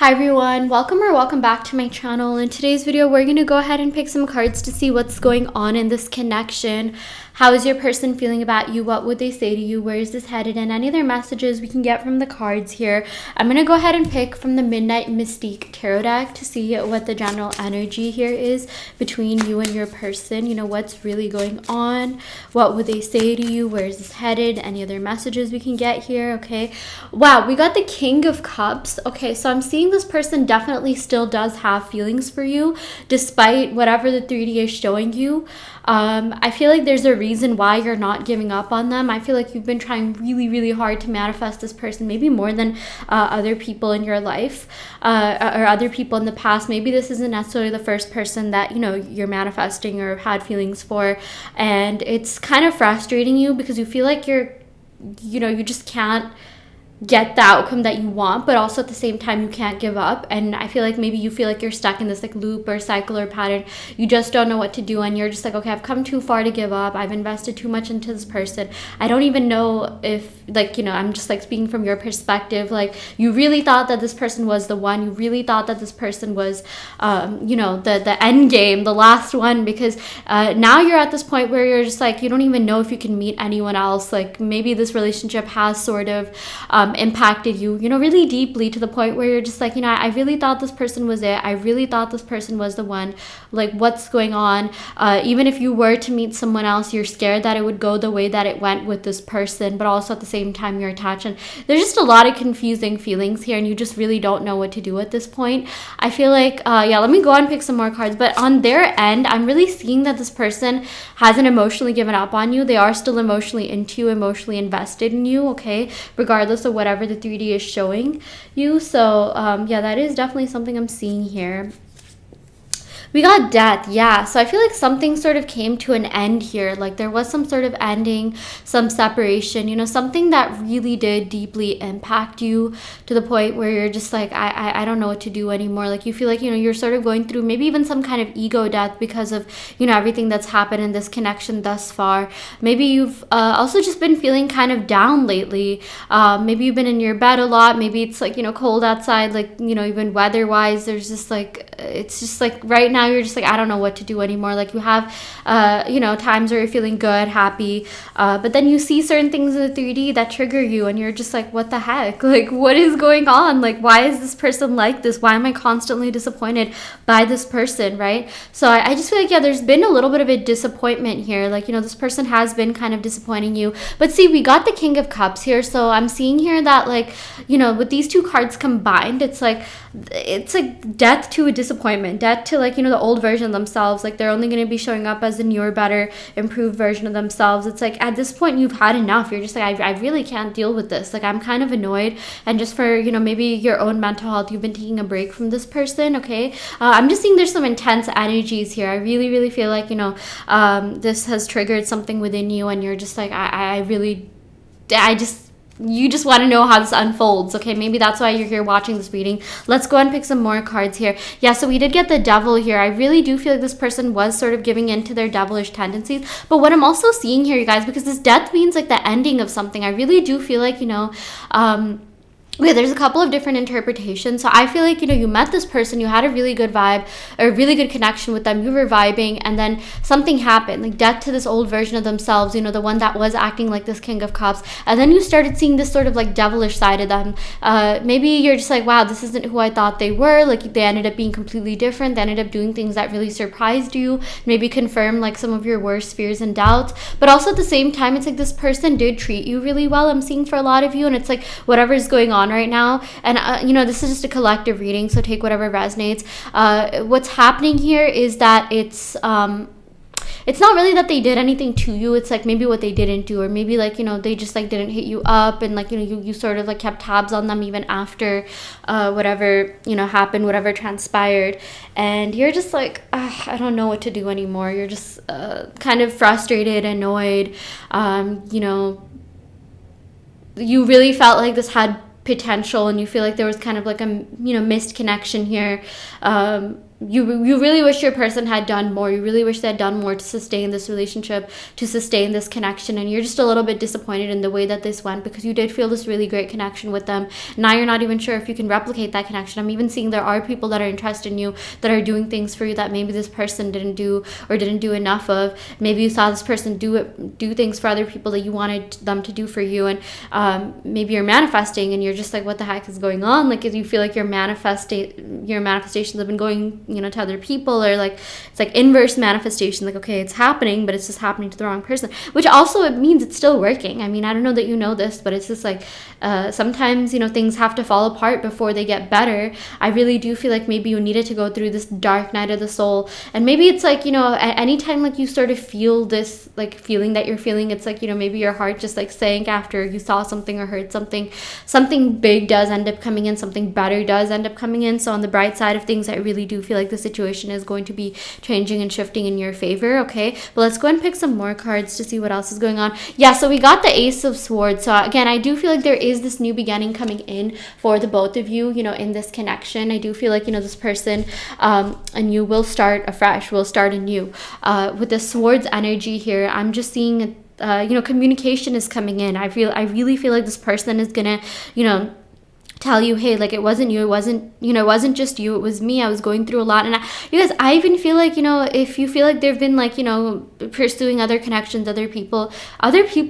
Hi everyone, welcome or welcome back to my channel. In today's video, we're going to go ahead and pick some cards to see what's going on in this connection. How is your person feeling about you? What would they say to you? Where is this headed? And any other messages we can get from the cards here. I'm going to go ahead and pick from the Midnight Mystique Tarot deck to see what the general energy here is between you and your person. You know, what's really going on? What would they say to you? Where is this headed? Any other messages we can get here? Okay. Wow, we got the King of Cups. Okay, so I'm seeing this person definitely still does have feelings for you despite whatever the 3D is showing you. I feel like there's a reason why you're not giving up on them. I feel like you've been trying really hard to manifest this person, maybe more than other people in your life or other people in the past. Maybe this isn't necessarily the first person that, you know, you're manifesting or had feelings for, and it's kind of frustrating you because you feel like you just can't get the outcome that you want, but also at the same time you can't give up. And I feel like maybe you feel like you're stuck in this like loop or cycle or pattern. You just don't know what to do, and you're just like, okay, I've come too far to give up. I've invested too much into this person. I don't even know if, like, you know, I'm just like speaking from your perspective. Like, you really thought that this person was the one. You really thought that this person was the end game, the last one, because now you're at this point where you're just like, you don't even know if you can meet anyone else. Like, maybe this relationship has sort of impacted you, you know, really deeply, to the point where you're just like, you know, I really thought this person was it. I really thought this person was the one. Like, what's going on? Even if you were to meet someone else, you're scared that it would go the way that it went with this person, but also at the same time you're attached. And there's just a lot of confusing feelings here, and you just really don't know what to do at this point. I feel like, let me go and pick some more cards. But on their end, I'm really seeing that this person hasn't emotionally given up on you. They are still emotionally into you, emotionally invested in you, okay, regardless of whatever the 3D is showing you. So that is definitely something I'm seeing here. We got death, yeah. So I feel like something sort of came to an end here. Like, there was some sort of ending, some separation, you know, something that really did deeply impact you to the point where you're just like, I don't know what to do anymore. Like, you feel like, you know, you're sort of going through maybe even some kind of ego death because of, you know, everything that's happened in this connection thus far. Maybe you've also just been feeling kind of down lately. Maybe you've been in your bed a lot. Maybe it's like, you know, cold outside, like, you know, even weather-wise, there's just like, it's just like right now you're just like, I don't know what to do anymore. Like, you have times where you're feeling good, happy, but then you see certain things in the 3D that trigger you, and you're just like, what the heck? Like, what is going on? Like, why is this person like this? Why am I constantly disappointed by this person, right? So I just feel like, yeah, there's been a little bit of a disappointment here. Like, you know, this person has been kind of disappointing you. But see, we got the King of Cups here, so I'm seeing here that, like, you know, with these two cards combined, it's like death to a disappointment, death to, like, you know, the old version of themselves. Like, they're only going to be showing up as a newer, better, improved version of themselves. It's like, at this point, you've had enough. You're just like, I really can't deal with this. Like, I'm kind of annoyed. And just for, you know, maybe your own mental health, you've been taking a break from this person, okay? I'm just seeing there's some intense energies here. I really feel like, you know, this has triggered something within you, and you're just like, you just want to know how this unfolds, okay? Maybe that's why you're here watching this reading. Let's go and pick some more cards here. Yeah, so we did get the Devil here. I really do feel like this person was sort of giving in to their devilish tendencies. But what I'm also seeing here, you guys, because this death means like the ending of something, I really do feel like, you know, okay, there's a couple of different interpretations. So I feel like, you know, you met this person, you had a really good vibe, a really good connection with them, you were vibing, and then something happened, like death to this old version of themselves, you know, the one that was acting like this King of Cups. And then you started seeing this sort of like devilish side of them. Maybe you're just like, wow, this isn't who I thought they were. Like, they ended up being completely different. They ended up doing things that really surprised you, maybe confirmed like some of your worst fears and doubts. But also at the same time, it's like this person did treat you really well, I'm seeing, for a lot of you. And it's like, whatever's going on right now, and you know, this is just a collective reading, so take whatever resonates. What's happening here is that it's not really that they did anything to you. It's like maybe what they didn't do, or maybe, like, you know, they just like didn't hit you up, and like, you know, you sort of like kept tabs on them even after whatever, you know, happened, whatever transpired, and you're just like, I don't know what to do anymore. You're just kind of frustrated, annoyed. You know, you really felt like this had potential, and you feel like there was kind of like a, you know, missed connection here. you really wish your person had done more. You really wish they had done more to sustain this relationship, to sustain this connection, and you're just a little bit disappointed in the way that this went, because you did feel this really great connection with them. Now you're not even sure if you can replicate that connection. I'm even seeing there are people that are interested in you, that are doing things for you that maybe this person didn't do, or didn't do enough of. Maybe you saw this person do things for other people that you wanted them to do for you, and maybe you're manifesting and you're just like, what the heck is going on? Like, you feel like your manifestations have been going, to other people, or like it's like inverse manifestation, like, okay, it's happening, but it's just happening to the wrong person, which also it means it's still working. I mean, I don't know that you know this, but it's just like sometimes things have to fall apart before they get better. I really do feel like maybe you needed to go through this dark night of the soul, and maybe it's like, at any time like you sort of feel this like feeling that you're feeling, it's like, maybe your heart just like sank after you saw something or heard something big does end up coming in, something better does end up coming in. So on the bright side of things, I really do feel like the situation is going to be changing and shifting in your favor. Okay, but let's go and pick some more cards to see what else is going on. Yeah, so we got the Ace of Swords. So again, I do feel like there is this new beginning coming in for the both of you, in this connection. I do feel like, this person and you will start afresh, will start anew. With the Swords energy here, I'm just seeing communication is coming in. I really feel like this person is gonna, tell you, hey, like, it wasn't you, it wasn't just you, it was me. I was going through a lot. And you guys, I even feel like, if you feel like they've been like, pursuing other connections, other people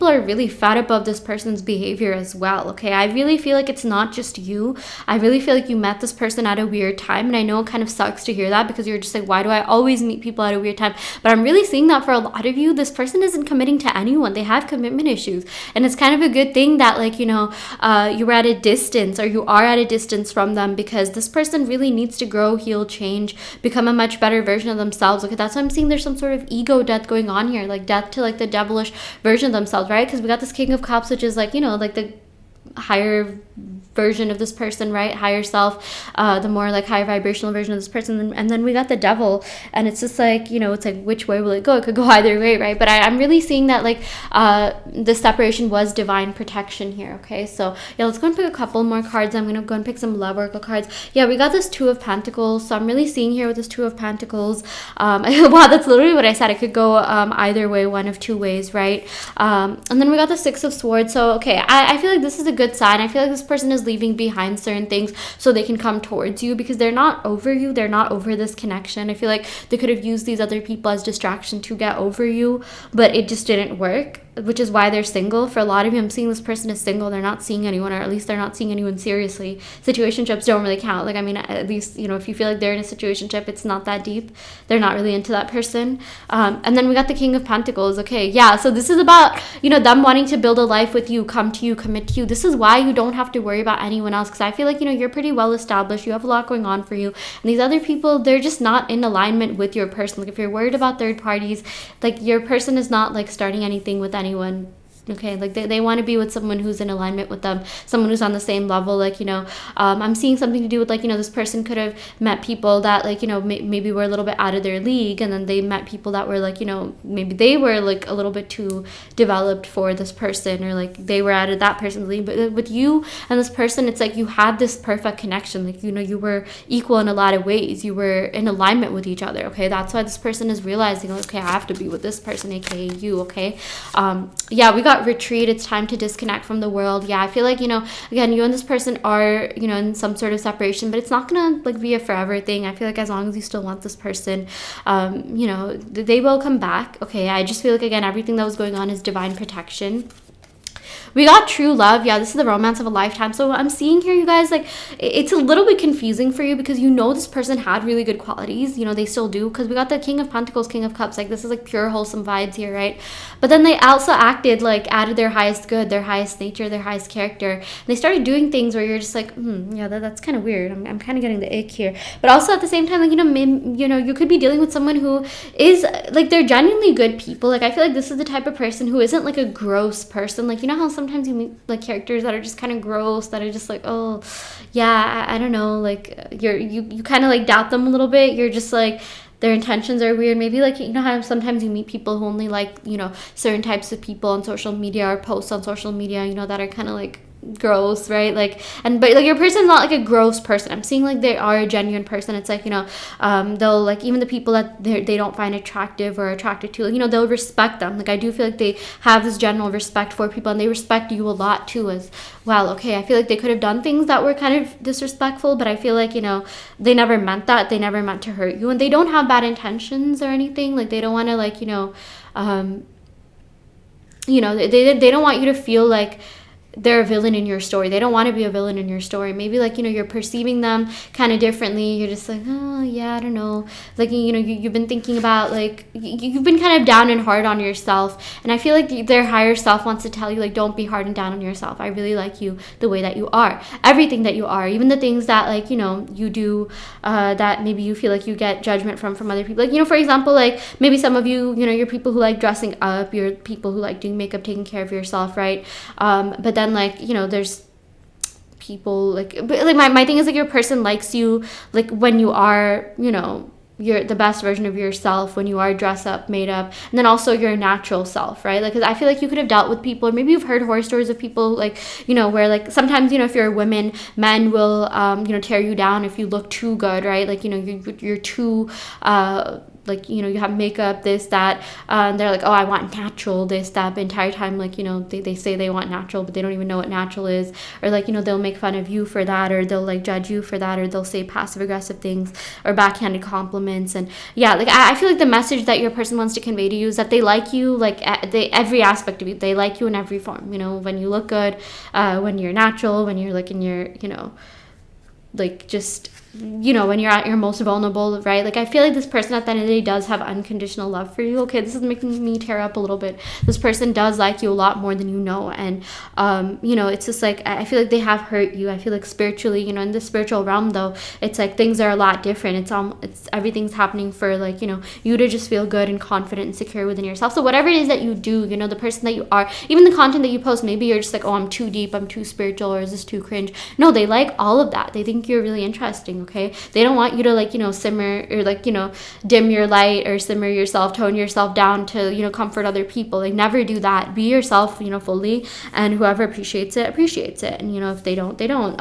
are really fed up of this person's behavior as well. Okay, I really feel like it's not just you. I really feel like you met this person at a weird time, and I know it kind of sucks to hear that, because you're just like, why do I always meet people at a weird time? But I'm really seeing that for a lot of you, this person isn't committing to anyone. They have commitment issues, and it's kind of a good thing that, like, you were at a distance, or you are at a distance from them, because this person really needs to grow, heal, change, become a much better version of themselves. Okay, that's why I'm seeing there's some sort of ego death going on here, like death to like the devilish version of themselves, right? Because we got this King of Cups, which is like, like the higher version of this person, right? Higher self, the more like higher vibrational version of this person. And then we got the Devil, and it's just like, it's like, which way will it go? It could go either way, right? But I'm really seeing that like the separation was divine protection here. Okay, so yeah, let's go and pick a couple more cards. I'm gonna go and pick some love oracle cards. Yeah, we got this Two of Pentacles, so I'm really seeing here with this Two of Pentacles, wow, that's literally what I said. It could go either way, one of two ways, right? And then we got the Six of Swords. So okay, I feel like this is a good sign. I feel like this person is leaving behind certain things so they can come towards you, because they're not over you, they're not over this connection. I feel like they could have used these other people as distraction to get over you, but it just didn't work, which is why they're single. For a lot of you, I'm seeing this person is single. They're not seeing anyone, or at least they're not seeing anyone seriously. Situationships don't really count. Like, I mean, at least, if you feel like they're in a situationship, it's not that deep. They're not really into that person. And then we got the King of Pentacles. Okay, yeah, so this is about, them wanting to build a life with you, come to you, commit to you. This is why you don't have to worry about anyone else, because I feel like, you're pretty well established. You have a lot going on for you. And these other people, they're just not in alignment with your person. Like, if you're worried about third parties, like, your person is not like starting anything with anyone. Okay, like they want to be with someone who's in alignment with them, someone who's on the same level. Like, I'm seeing something to do with like, this person could have met people that like, maybe were a little bit out of their league, and then they met people that were like, maybe they were like a little bit too developed for this person, or like they were out of that person's league. But with you and this person, it's like you had this perfect connection. Like, you were equal in a lot of ways. You were in alignment with each other. Okay, that's why this person is realizing, okay, I have to be with this person, aka you. Okay, yeah, we got retreat. It's time to disconnect from the world. Yeah, I feel like, again, you and this person are, in some sort of separation, but it's not gonna like be a forever thing. I feel like as long as you still want this person, they will come back. Okay, I just feel like, again, everything that was going on is divine protection. We got true love. Yeah, this is the romance of a lifetime. So I'm seeing here, you guys, like, it's a little bit confusing for you, because this person had really good qualities. They still do, because we got the King of Pentacles, King of Cups. Like, this is like pure wholesome vibes here, right? But then they also acted like out of their highest good, their highest nature, their highest character. And they started doing things where you're just like, yeah, that's kind of weird. I'm kind of getting the ick here. But also at the same time, like, you could be dealing with someone who is like, they're genuinely good people. Like, I feel like this is the type of person who isn't like a gross person. Like, how sometimes you meet like characters that are just kind of gross, that are just like, oh yeah, I don't know, like you kind of like doubt them a little bit. You're just like, their intentions are weird. Maybe like, how sometimes you meet people who only like, certain types of people on social media, or posts on social media, that are kind of like, gross, right? Like, and but like your person's not like a gross person. I'm seeing like they are a genuine person. It's like, you know, they'll like, even the people that they don't find attractive or attracted to, you know, they'll respect them. Like I do feel like they have this general respect for people, and they respect you a lot too as well. Okay, I feel like they could have done things that were kind of disrespectful, but I feel like, you know, they never meant that. They never meant to hurt you, and they don't have bad intentions or anything. Like they don't want to, like, you know, they don't want you to feel like they're a villain in your story. They don't want to be a villain in your story. Maybe like, you know, you're perceiving them kind of differently. You're just like, oh yeah, I don't know. Like, you know, you've been thinking about like, you've been kind of down and hard on yourself. And I feel like their higher self wants to tell you like, don't be hard and down on yourself. I really like you the way that you are. Everything that you are, even the things that like, you know, you do that maybe you feel like you get judgment from other people. Like, you know, for example, like maybe some of you, you know, you're people who like dressing up. You're people who like doing makeup, taking care of yourself, right? But then like, you know, there's people like, but like my thing is like your person likes you like when you are, you know, you're the best version of yourself, when you are dressed up, made up, and then also your natural self, right? Like, because I feel like you could have dealt with people, or maybe you've heard horror stories of people like, you know, where like sometimes, you know, if you're a woman, men will you know, tear you down if you look too good, right? Like, you know, you're too like, you know, you have makeup, this, that, and they're like, oh, I want natural, this, that, the entire time, like, you know, they say they want natural, but they don't even know what natural is, or like, you know, they'll make fun of you for that, or they'll like judge you for that, or they'll say passive aggressive things, or backhanded compliments. And yeah, like I feel like the message that your person wants to convey to you is that they like you, like every aspect of you, they like you in every form, you know, when you look good, when you're natural, when you're like in your, you know, like just, you know, when you're at your most vulnerable, right? Like I feel like this person at the end of the day does have unconditional love for you. Okay, this is making me tear up a little bit. This person does like you a lot more than you know. And you know, it's just like I feel like they have hurt you. I feel like spiritually, you know, in the spiritual realm though, it's like things are a lot different. It's everything's happening for like, you know, you to just feel good and confident and secure within yourself. So whatever it is that you do, you know, the person that you are, even the content that you post, maybe you're just like, oh, I'm too deep, I'm too spiritual, or is this too cringe? No, they like all of that. They think you're really interesting. Okay, they don't want you to like, you know, simmer or like, you know, dim your light or simmer yourself, tone yourself down to, you know, comfort other people. Like never do that. Be yourself, you know, fully, and whoever appreciates it. And you know, if they don't, they don't.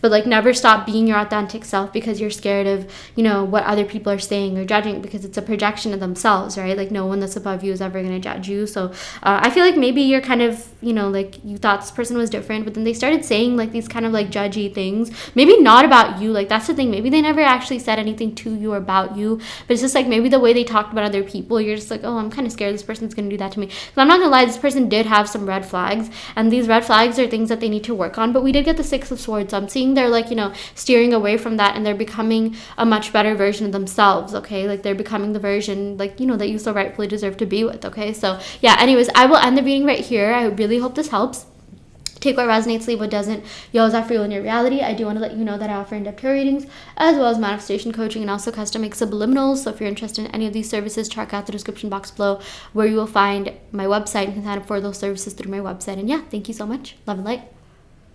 But like never stop being your authentic self because you're scared of, you know, what other people are saying or judging, because it's a projection of themselves, right? Like no one that's above you is ever going to judge you. So I feel like maybe you're kind of, you know, like you thought this person was different, but then they started saying like these kind of like judgy things, maybe not about you. Like that's the thing, maybe they never actually said anything to you or about you, but it's just like maybe the way they talked about other people, you're just like, oh, I'm kind of scared this person's gonna do that to me. So I'm not gonna lie, this person did have some red flags, and these red flags are things that they need to work on. But we did get the Six of Swords, so I'm seeing they're like, you know, steering away from that, and they're becoming a much better version of themselves. Okay, like they're becoming the version, like, you know, that you so rightfully deserve to be with. Okay, so yeah, anyways, I will end the reading right here. I really hope this helps. Take what resonates, leave what doesn't. You always have free will in your reality. I do want to let you know that I offer in-depth tarot readings as well as manifestation coaching and also custom make subliminals. So if you're interested in any of these services, check out the description box below where you will find my website. You can sign up for those services through my website. And yeah, thank you so much. Love and light.